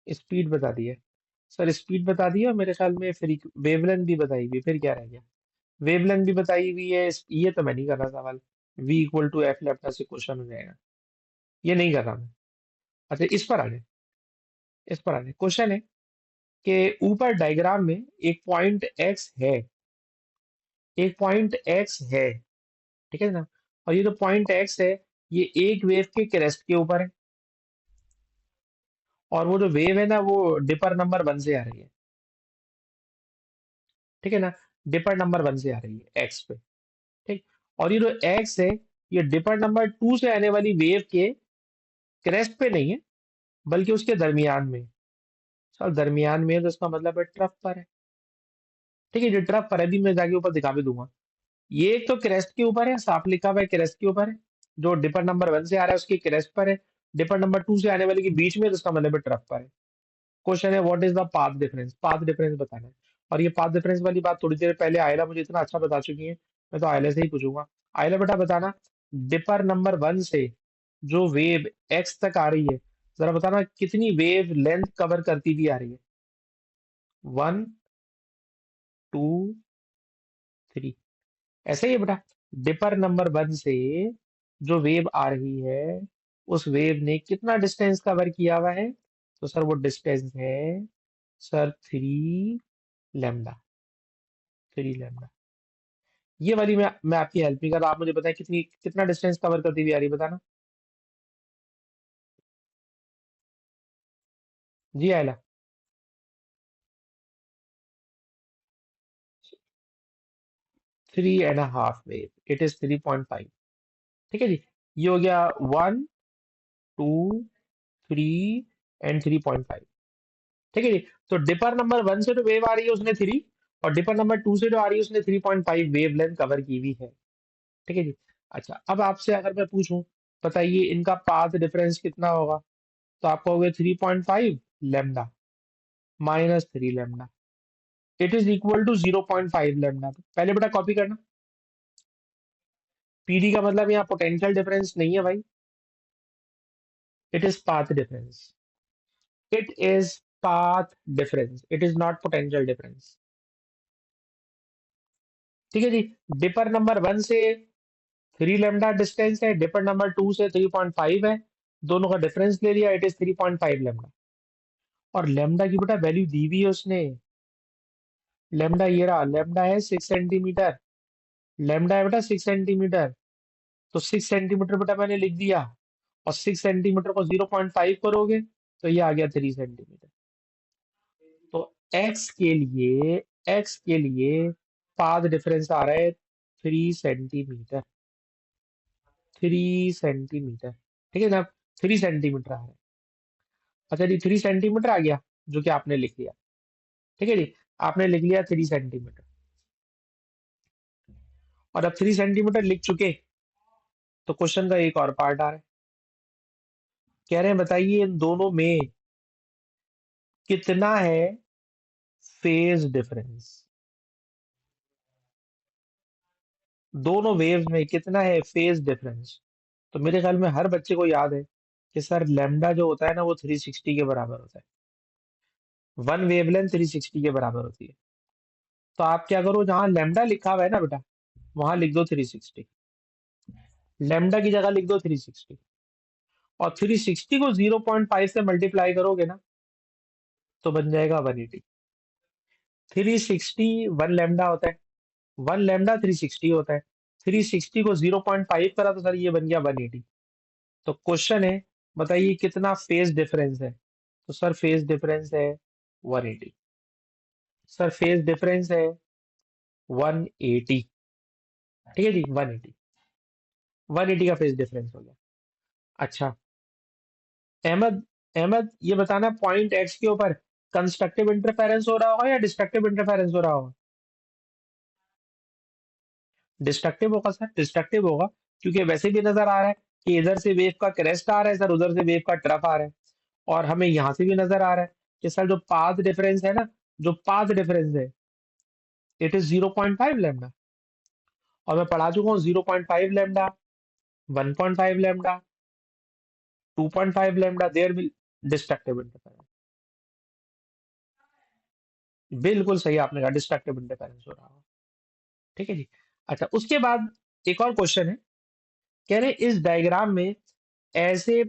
स्पीड बता दी है। सर स्पीड बता दी है और मेरे ख्याल में फिर वेवलेंथ भी बताई हुई है, फिर क्या रह गया? वेवलेंथ भी बताई हुई है, ये तो मैं नहीं कर रहा सवाल। v equal to f left से क्वेश्चन हो जाएगा, ये नहीं कर रहा मैं। अच्छा इस पर आ जाए, इस पर आ जाए। क्वेश्चन है कि ऊपर डायग्राम में एक पॉइंट x है, एक पॉइंट x है, ठीक है ना। और ये जो पॉइंट x है ये एक वेव के क्रेस्ट के ऊपर है, और वो जो वेव है ना वो डिपर नंबर 1 से आ रही है, ठीक है ना। डिपर नंबर 1 से आ रही है x पे, ठीक। और ये जो x है ये डिपर नंबर 2 से आने वाली वेव के क्रेस्ट पे नहीं है, बल्कि उसके दरमियान में है। सर दरमियान में है तो इसका मतलब है ट्रफ पर है, ठीक है। जो ट्रफ पर है भी मैं जाके ऊपर दिखा भी दूंगा। ये एक तो क्रेस्ट के ऊपर है, साफ लिखा हुआ है क्रेस्ट के ऊपर है। जो डिपर नंबर 1 से आ रहा है उसके क्रेस्ट पर है, डिपर नंबर 2 से आने वाले के बीच में है, तो इसका मतलब है ट्रफ पर है। क्वेश्चन है what is the path difference, path difference बताना है। और ये पाथ डिफरेंस वाली बात थोड़ी देर पहले आयला मुझे इतना अच्छा बता चुकी है, मैं तो आयला से ही पूछूंगा। आयला बेटा बताना, डिपर नंबर 1 से जो वेव एक्स तक आ रही है, जरा बताना कितनी वेव लेंथ कवर करती हुई आ रही है? 1, 2, 3, ऐसे ही है बेटा। डिपर नंबर 1 से जो वेव आ रही है उस वेव ने कितना डिस्टेंस कवर किया हुआ है? तो सर वो डिस्टेंस है सर 3 लैम्डा, 3 लैम्डा। ये वाली मैं आपकी हेल्प नहीं कर रहा, आप मुझे बताएं कितनी कितना डिस्टेंस कवर करती हुई आ रही है, बताना। जी आयला। 3.5 वेव, इट इज 3.5, ठीक है जी। ये हो गया 1, 2, 3 एंड 3.5, ठीक है जी। तो डिपर नंबर 1 से जो वेव आ रही है उसने 3, और डिपर नंबर 2 से जो आ रही है उसने 3.5 वेव लेंथ कवर की हुई है, ठीक है जी। अच्छा अब आपसे अगर मैं पूछूं बताइए इनका पाथ डिफरेंस कितना होगा, तो आप कहोगे 3.5 lambda minus 3 lambda, it is equal to 0.5 lambda. पहले बेटा कॉपी करना, पीडी का मतलब यहाँ पोटेंशियल डिफरेंस नहीं है भाई, it is path difference, it is path difference, it is not potential difference, ठीक है जी। डिपर नंबर 1 से 3 लैम्डा डिस्टेंस है, डिपर नंबर 2 से 3.5 है, दोनों का डिफरेंस ले लिया, इट इज 3.5 लैम्डा। और लैम्डा की बेटा वैल्यू दी हुई है उसने, लैम्डा ये रहा, लैम्डा है 6 सेंटीमीटर, लैम्डा है बेटा 6 सेंटीमीटर। तो 6 सेंटीमीटर बेटा मैंने लिख दिया, और 6 सेंटीमीटर को 0.5 करोगे तो ये आ गया 3 सेंटीमीटर। तो एक्स के लिए पाथ डिफरेंस आ रहा है 3 सेंटीमीटर, 3 सेंटीमीटर, ठीक है ना। 3 सेंटीमीटर आ रहा है। अच्छा जी 3 सेंटीमीटर आ गया, जो कि आपने लिख लिया, ठीक है जी। आपने लिख लिया 3 सेंटीमीटर, और अब 3 सेंटीमीटर लिख चुके तो क्वेश्चन का एक और पार्ट आ रहा है। कह रहे हैं बताइए इन दोनों में कितना है फेज डिफरेंस, दोनों वेव्स में कितना है फेज डिफरेंस। तो मेरे ख्याल में हर बच्चे को याद है कि सर लैम्डा जो होता है ना वो 360 के बराबर होता है, वन वेवलेंथ 360 के बराबर होती है। तो आप क्या करो, जहां लैम्डा लिखा हुआ है ना बेटा वहां लिख दो 360, लैम्डा की जगह लिख दो 360, और 360 को 0.5 से मल्टीप्लाई करोगे ना तो बन जाएगा 180। 360 1 लैम्डा होता है, 1 लैम्डा 360 होता है, 360 को 0.5 करा तो सर ये बन गया 180। तो क्वेश्चन है बताइए कितना फेज डिफरेंस है, तो सर फेज डिफरेंस है 180, सर फेज डिफरेंस है 180, ठीक है जी 180, 180 का फेज डिफरेंस हो गया। अच्छा अहमद, अहमद ये बताना पॉइंट एक्स के ऊपर कंस्ट्रक्टिव इंटरफेरेंस हो रहा होगा या डिस्ट्रक्टिव इंटरफेरेंस हो रहा होगा? डिस्ट्रक्टिव होगा सर, डिस्ट्रक्टिव होगा, क्योंकि वैसे भी नजर आ रहा है कि इधर से वेव का क्रेस्ट आ रहा है सर, उधर से वेव का ट्रफ आ रहा है। और हमें यहाँ से भी नजर आ रहा है कि सर जो पाथ डिफरेंस है ना जो पाथ डिफरेंस है इट इज 0.5 लैम्डा, और मैं पढ़ा चुका हूँ 0.5 lambda, 1.5 lambda, 2.5 lambda, there will destructive interference. बिल्कुल सही आपने कहा, डिस्ट्रक्टिव इंटरफेरेंस हो रहा हो। ठीक है जी। अच्छा, उसके बाद एक और क्वेश्चन है, कह रहे इस डायग्राम में ऐसे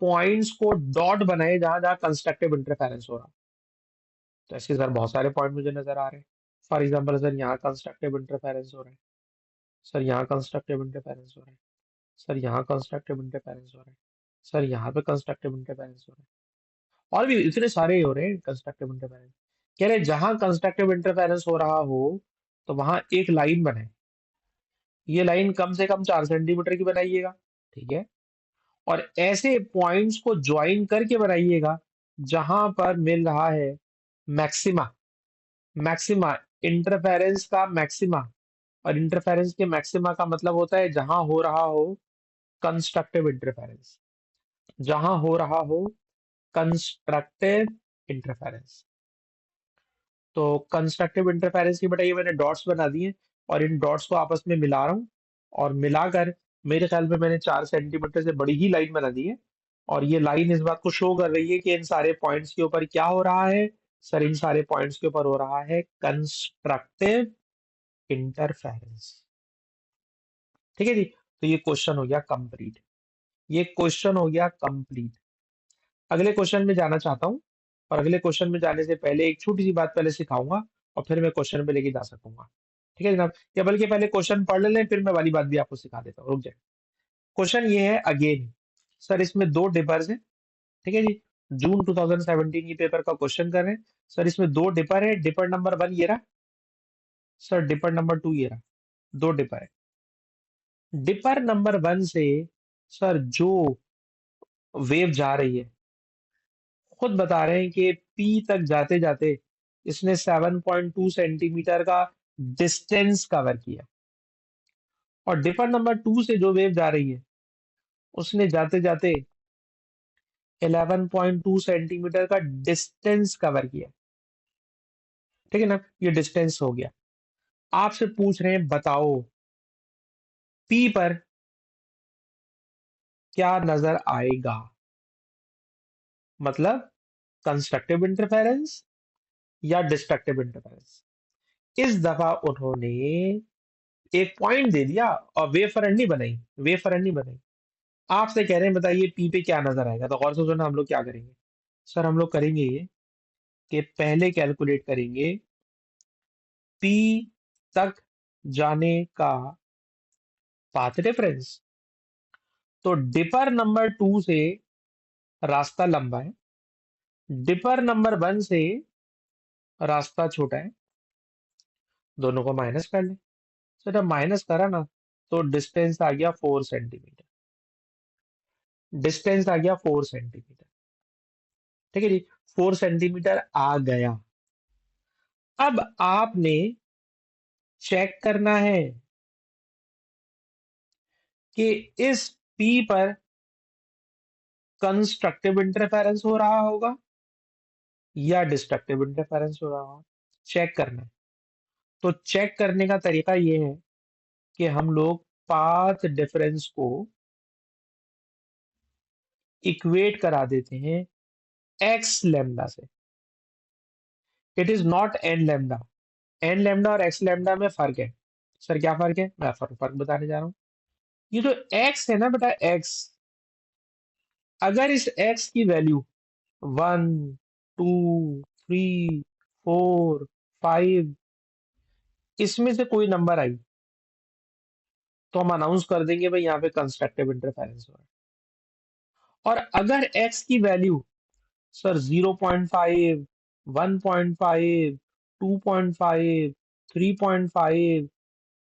पॉइंट्स को डॉट बनाए जहां जहां कंस्ट्रक्टिव इंटरफेरेंस हो रहा। तो ऐसे सर बहुत सारे पॉइंट मुझे नजर आ रहे हैं। फॉर एग्जाम्पल सर यहाँ कंस्ट्रक्टिव इंटरफेरेंस हो रहा है, सर यहाँ कंस्ट्रक्टिव इंटरफेरेंस हो रहा है, सर यहाँ कंस्ट्रक्टिव इंटरफेरेंस हो रहा है, सर यहाँ पे कंस्ट्रक्टिव इंटरफेरेंस हो रहा है, और भी इतने सारे ही हो रहे हैं कंस्ट्रक्टिव इंटरफेरेंस। कह रहे जहां कंस्ट्रक्टिव इंटरफेरेंस हो रहा हो तो वहां एक लाइन बने, ये लाइन कम से कम 4 सेंटीमीटर की बनाइएगा। ठीक है, और ऐसे पॉइंट्स को ज्वाइन करके बनाइएगा जहां पर मिल रहा है मैक्सिमा, मैक्सिमा इंटरफेरेंस का मैक्सिमा, और इंटरफेरेंस के मैक्सिमा का मतलब होता है जहां हो रहा हो कंस्ट्रक्टिव इंटरफेरेंस, जहां हो रहा हो कंस्ट्रक्टिव इंटरफेरेंस। तो कंस्ट्रक्टिव इंटरफेरेंस की बेटा ये मैंने डॉट्स बना दिए, और इन डॉट्स को आपस में मिला रहा हूँ, और मिलाकर मेरे ख्याल में मैंने 4 सेंटीमीटर से बड़ी ही लाइन बना दी है। और ये लाइन इस बात को शो कर रही है कि इन सारे पॉइंट्स के ऊपर क्या हो रहा है, सर इन सारे पॉइंट्स के ऊपर हो रहा है कंस्ट्रक्टिव इंटरफेरेंस। ठीक है जी, तो ये क्वेश्चन हो गया कंप्लीट, ये क्वेश्चन हो गया कंप्लीट। अगले क्वेश्चन में जाना चाहता हूँ, और अगले क्वेश्चन में जाने से पहले एक छोटी सी बात पहले सिखाऊंगा, और फिर मैं क्वेश्चन पे लेके जा सकूंगा। ठीक है जनाब, या बल्कि पहले क्वेश्चन पढ़ लें फिर मैं वाली बात भी आपको सिखा देता हूँ, रुक जाए। क्वेश्चन ये है अगेन, सर इसमें दो डिपर्स हैं। ठीक है जी, जून 2017 की पेपर का क्वेश्चन कर रहे हैं। सर इसमें दो डिपर है, डिपर नंबर 1 ये रहा, सर डिपर नंबर 2 ये रहा, दो डिपर है। डिपर नंबर 1 से सर जो वेव जा रही है, खुद बता रहे हैं कि पी तक जाते जाते इसने 7.2 सेंटीमीटर का डिस्टेंस कवर किया, और डिपर नंबर 2 से जो वेव जा रही है उसने जाते जाते 11.2 सेंटीमीटर का डिस्टेंस कवर किया। ठीक है ना, ये डिस्टेंस हो गया। आपसे पूछ रहे हैं बताओ पी पर क्या नजर आएगा, मतलब कंस्ट्रक्टिव इंटरफेरेंस या डिस्ट्रक्टिव इंटरफेरेंस। इस दफा उन्होंने एक पॉइंट दे दिया और वेव फ्रंट नहीं बनाई, वेव फ्रंट नहीं बनाई। आपसे कह रहे हैं बताइए पी पे क्या नजर आएगा। तो गौर से सुनना, हम लोग क्या करेंगे, सर हम लोग करेंगे ये कि पहले कैलकुलेट करेंगे पी तक जाने का पाथ डिफरेंस। तो डिपर नंबर 2 से रास्ता लंबा है, डिपर नंबर 1 से रास्ता छोटा है, दोनों को माइनस कर ले। सर जब माइनस करा ना तो डिस्टेंस आ गया 4 सेंटीमीटर, डिस्टेंस आ गया 4 सेंटीमीटर। ठीक है जी, 4 सेंटीमीटर आ गया। अब आपने चेक करना है कि इस पी पर कंस्ट्रक्टिव इंटरफेरेंस हो रहा होगा या डिस्ट्रक्टिव इंटरफेरेंस हो रहा होगा, चेक करना है। तो चेक करने का तरीका ये है कि हम लोग पाथ डिफरेंस को इक्वेट करा देते हैं एक्स लेमडा से। It is not n lambda, n lambda और एक्स लेमडा में फर्क है। सर क्या फर्क है, मैं फर्क बताने जा रहा हूँ। ये जो एक्स है ना बेटा, एक्स, अगर इस एक्स की वैल्यू 1, 2, 3, 4, 5 इसमें से कोई नंबर आई तो हम अनाउंस कर देंगे भाई यहाँ पे कंस्ट्रक्टिव इंटरफेरेंस हो रहा है। और अगर एक्स की वैल्यू सर 0.5, 1.5, 2.5, 3.5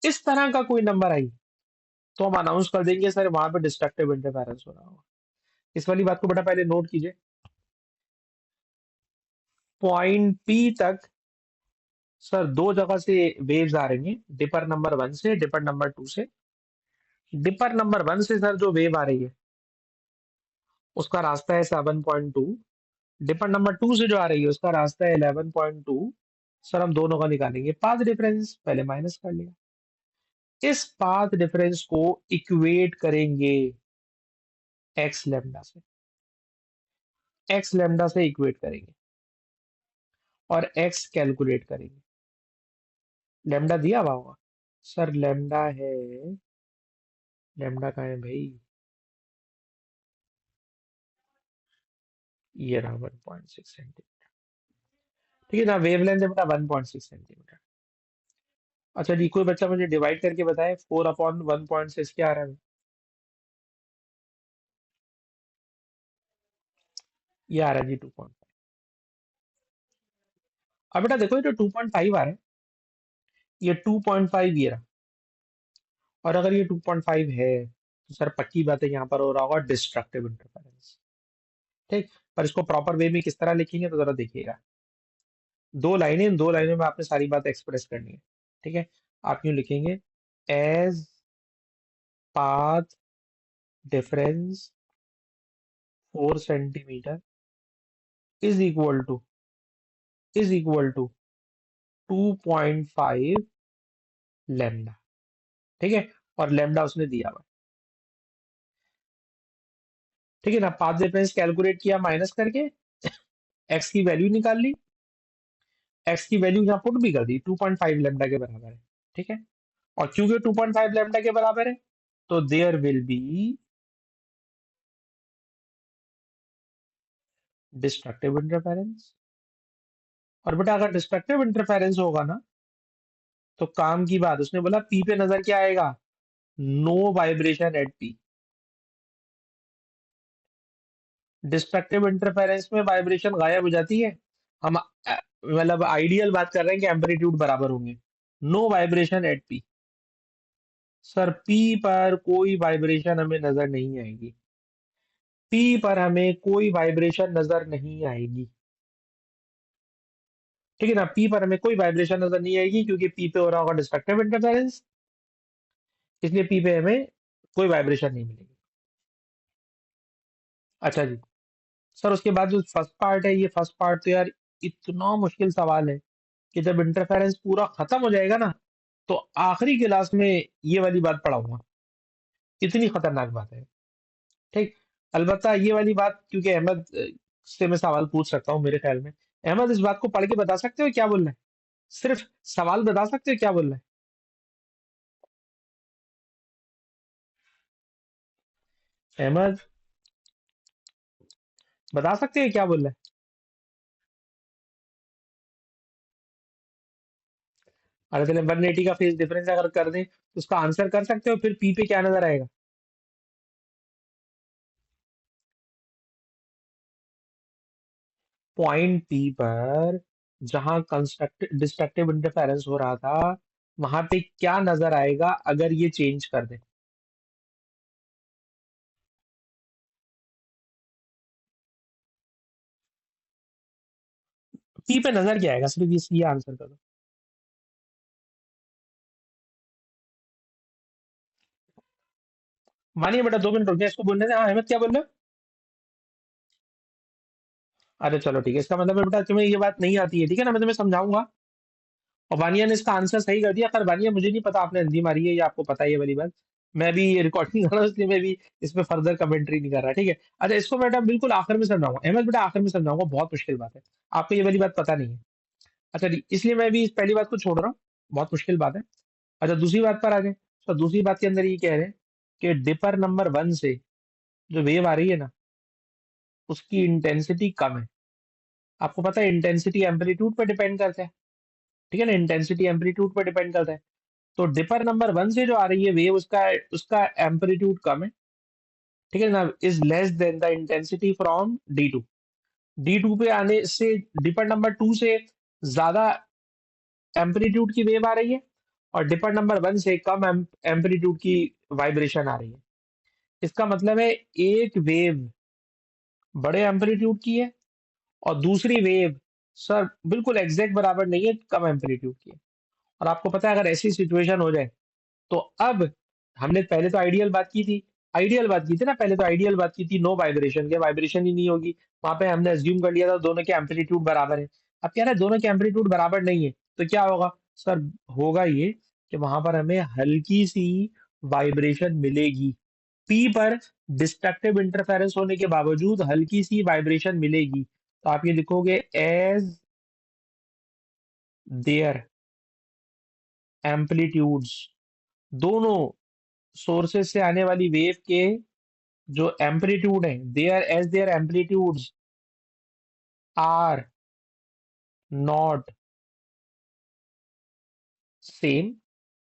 इस तरह का कोई नंबर आई तो हम अनाउंस कर देंगे सर वहां पे डिस्ट्रक्टिव इंटरफेरेंस हो रहा होगा। इस वाली बात को बेटा पहले नोट कीजिए। पॉइंट पी तक सर दो जगह से वेव्स आ रही हैं, डिपर नंबर 1 से, डिपर नंबर 2 से। डिपर नंबर 1 से सर जो वेव आ रही है उसका रास्ता है 7.2, डिपर नंबर 2 से जो आ रही है उसका रास्ता है 11.2। सर हम दोनों का निकालेंगे पाथ डिफरेंस, पहले माइनस कर लिया। इस पाथ डिफरेंस को इक्वेट करेंगे एक्स लेमडा से, एक्स लेमडा से इक्वेट करेंगे और एक्स कैलकुलेट करेंगे। लेमडा दिया हुआ होगा सर, लेमडा है, लेमडा कहाँ है भाई, ये रहा 1.6 सेंटीमीटर। ठीक है ना, वेवलेंथ है बेटा 1.6 सेंटीमीटर। अच्छा जी, कोई बच्चा मुझे डिवाइड करके बताए 4/1.6 क्या आ रहा है। ये आ रहा है जी 2.5। अब बेटा देखो, ये जो 2.5 आ रहा है, ये 2.5 ये रहा। और अगर ये 2.5 है तो सर पक्की बात है यहाँ पर हो रहा होगा डिस्ट्रक्टिव इंटरफेरेंस। ठीक, पर इसको प्रॉपर वे में किस तरह लिखेंगे तो जरा देखिएगा। दो लाइनें, इन दो लाइनों में आपने सारी बात एक्सप्रेस करनी है। ठीक है, आप यूं लिखेंगे, as path difference 4 centimetre is equal to, is equal to 2.5 lambda. ठीक है, और लेमडा उसने दिया हुआ। ठीक है ना, पाथ डिफरेंस कैलकुलेट किया माइनस करके, एक्स की वैल्यू निकाल ली, एक्स की वैल्यू यहाँ पुट भी कर दी, 2.5 लेमडा के बराबर है। ठीक है, और क्योंकि 2.5 लेमडा के बराबर है तो there will be destructive interference. और बेटा अगर डिस्ट्रक्टिव इंटरफेरेंस होगा ना तो काम की बात, उसने बोला पी पे नजर क्या आएगा, no vibration at P. Destructive interference में वाइब्रेशन गायब हो जाती है। हम मतलब आइडियल बात कर रहे हैं कि एम्पलीट्यूड बराबर होंगे। No vibration at P. Sir P पर कोई वाइब्रेशन हमें नजर नहीं आएगी, पी पर हमें कोई वाइब्रेशन नजर नहीं आएगी। ठीक है ना, पी पर हमें कोई वाइब्रेशन नजर नहीं आएगी क्योंकि पी पे हो रहा होगा डिस्ट्रक्टिव इंटरफेरेंस, इसलिए पी पे हमें कोई वाइब्रेशन नहीं मिलेगी। अच्छा जी, सर उसके बाद जो फर्स्ट पार्ट है, ये फर्स्ट पार्ट तो यार इतना मुश्किल सवाल है कि जब इंटरफेरेंस पूरा खत्म हो जाएगा ना तो आखिरी क्लास में ये वाली बात पढ़ाऊंगा, इतनी खतरनाक बात है। ठीक, अलबत्ता ये वाली बात क्योंकि अहमद से मैं सवाल पूछ सकता हूँ मेरे ख्याल में। अहमद इस बात को पढ़ के बता सकते हो क्या बोल रहा है, सिर्फ सवाल बता सकते हो क्या बोल रहा है, अहमद बता सकते हैं क्या बोल रहा है। अगर चले 180 का फेज डिफरेंस अगर कर दें तो उसका आंसर कर सकते हो, फिर पी पे क्या नजर आएगा। पॉइंट पी पर जहां कंस्ट्रक्टिव डिस्ट्रक्टिव इंटरफेरेंस हो रहा था वहां पे क्या नजर आएगा अगर ये चेंज कर दे। पी पे नजर क्या आएगा, सिर्फ ये आंसर करो। मानिए बेटा 2 मिनट रुक जाए, इसको बोलने दे। हाँ अहमद क्या बोल रहे हो। अरे चलो ठीक है, इसका मतलब है बेटा तुम्हें ये बात नहीं आती है, ठीक है ना, मैं तुम्हें समझाऊंगा। और वानिया ने इसका आंसर सही कर दिया। खैर वानिया मुझे नहीं पता आपने हिंदी मारी है या आपको पता है ये वाली बात, मैं भी रिकॉर्डिंग कर रहा हूँ इसलिए मैं भी इसमें फर्दर कमेंट्री नहीं कर रहा। ठीक है, अच्छा इसको बेटा बिल्कुल आखिर में समझाऊंगा, अहमद बेटा आखिर में समझाऊंगा, बहुत मुश्किल बात है, आपको ये वाली बात पता नहीं है। अच्छा जी, इसलिए मैं भी इस पहली बात को छोड़ रहा हूँ, बहुत मुश्किल बात है। अच्छा दूसरी बात पर आ जाए, तो दूसरी बात के अंदर ये कह रहे हैं कि डिपर नंबर 1 से जो वेव आ रही है ना उसकी इंटेंसिटी कम है। आपको पता है इंटेंसिटी एम्पलीट्यूड पर डिपेंड करता है। ठीक है ना, इंटेंसिटी एम्पलीट्यूड पर डिपेंड करता है। तो डिपर नंबर 1 से जो आ रही है वेव उसका उसका एम्पलीट्यूड कम है। ठीक है ना, is less than the intensity from D2। D2 पे आने से डिपर नंबर 2 से ज्यादा एम्पलीट्यूड की वेव आ रही है और डिपर नंबर 1 से कम एम्पलीट्यूड की वाइब्रेशन आ रही है। इसका मतलब है एक वेव बड़े एम्पलीट्यूड की है और दूसरी वेव सर बिल्कुल एग्जैक्ट बराबर नहीं है, कम एम्पलीट्यूड की है। और आपको पता है अगर ऐसी सिचुएशन हो जाए तो अब हमने पहले तो आइडियल बात की थी आइडियल बात की थी ना, पहले तो आइडियल बात की थी, नो वाइब्रेशन के, वाइब्रेशन ही नहीं होगी। वहां पे हमने अज्यूम कर लिया था दोनों के एम्पलीट्यूड बराबर है। अब कह रहा है दोनों के एम्पलीट्यूड बराबर नहीं है, तो क्या होगा सर? होगा ये कि वहां पर हमें हल्की सी वाइब्रेशन मिलेगी, पी पर डिस्ट्रक्टिव इंटरफेरेंस होने के बावजूद हल्की सी वाइब्रेशन मिलेगी। तो आप ये लिखोगे एज देयर एम्पलीट्यूड्स, दोनों सोर्सेस से आने वाली वेव के जो एम्पलीट्यूड है, there as their amplitudes are not same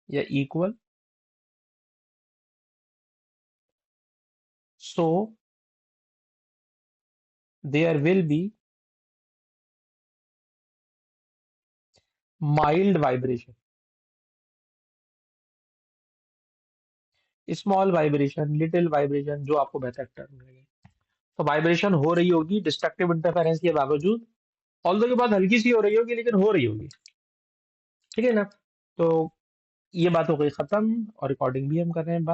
या equal, so there will be mild vibration, small vibration, little vibration, जो आपको बेहतर टर्म लगे। तो वाइब्रेशन हो रही होगी डिस्ट्रक्टिव इंटरफेरेंस के बावजूद, ऑल्दो के बाद हल्की सी हो रही होगी, लेकिन हो रही होगी। ठीक है ना? तो ये बात हो गई खत्म, और रिकॉर्डिंग भी हम कर रहे हैं।